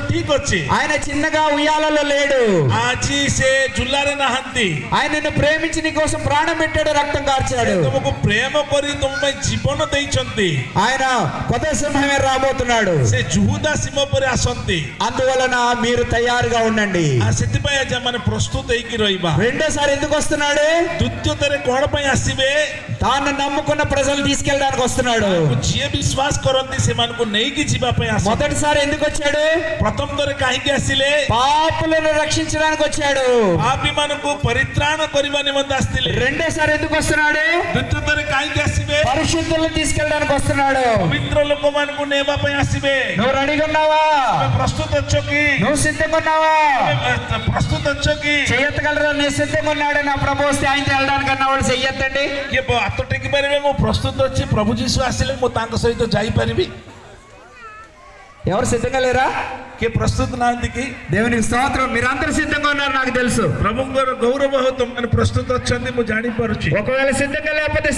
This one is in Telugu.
ଠିକ ଅଛି ఆయన చిన్నగా ఉయ్యాలలో లేడు. ଆଜି ସେ ଝୁଲାରେ ନାହାନ୍ତି। ఆయన నిన్ను ప్రేమించి నీ కోసం ప్రాణం పెట్టాడు, రక్తం కార్చాడు. ତୁମକୁ ପ୍ରେମ କରି ତୁମ ପାଇଁ ଜୀବନ ଦେଇଛନ୍ତି। ఆయన కొత్త సింహమే రాబోతున్నాడు. ସେ ଯୁହୁଦା ସିଂହ ପରି ଆସନ୍ତି। అందువలన మీరు తయారుగా ఉండండి. ସେଥିପାଇଁ ଆଜି ଆମେ ପ୍ରସ୍ତୁତ ହେଇକି ରହିବା। రెండోసారి ఎందుకు వస్తున్నాడు? ଦ୍ୱିତୀୟରେ କଣ ପାଇଁ ଆସିବେ? తాను నమ్ముకున్న ప్రజలు తీసుకెళ్ళడానికి వస్తున్నాడు. ଯିଏ ବିଶ୍ୱାସ କରନ୍ତି ସେମାନଙ୍କୁ ନେଇକି ଯିବା ପାଇଁ ଆସନ୍ତି। మొదటిసారి ఎందుకు వచ్చాడు? ପ୍ରଥମ ଥର କାହିଁକି ଆସିଲେ? పాపులను రక్షించడానికి వచ్చాడు. ପାପୀ ମାନଙ୍କୁ ପରିତ୍ରାଣ କରିବା ନିମନ୍ତେ ଆସିଥିଲେ। రెండోసారి ఎందుకు వస్తున్నాడు? ଦ୍ୱିତୀୟ ଥର କାହିଁକି ଆସିବେ? పరిశుద్ధులను తీసుకెళ్ళడానికి వస్తున్నాడు. ପବିତ୍ର ଲୋକମାନଙ୍କୁ ନେବା ପାଇଁ ଆସିବେ। నువ్వు రెడీగా ఉన్నావా? ପ୍ରସ୍ତୁତ ଅଛ କି? నువ్వు సిద్ధంగా ఉన్నావా? ପ୍ରସ୍ତୁତ ଅଛ କି? చెయ్యెత్తగలరా? నేను సిద్ధంగా ఉన్నాడు నా ప్రభు వస్తే ఆయనతో వెళ్ళడానికి అన్న వాళ్ళు చెయ్యెత్తండి. କିଏ ହାତ ଟେକି ପାରିବେ? ମୁଁ ପ୍ରସ୍ତୁତ ଅଛି, ପ୍ରଭୁ ଯୀଶୁ ଆସିଲେ ମୁଁ ତାଙ୍କ ସହିତ ଯାଇପାରିବି। ఎవరు సిద్ధంగా లేరా? କିଏ ପ୍ରସ୍ତୁତ ନାହାନ୍ତି କି? దేవునికి స్తోత్రం. మీరందరూ సిద్ధంగా ఉన్నారు నాకు తెలుసు. ପ୍ରଭୁଙ୍କର ଗୌରବ ହଉ, ତୁମମାନେ ପ୍ରସ୍ତୁତ ଅଛନ୍ତି ମୁଁ ଜାଣିପାରୁଛି। ఒకవేళ సిద్ధంగా లేకపోతే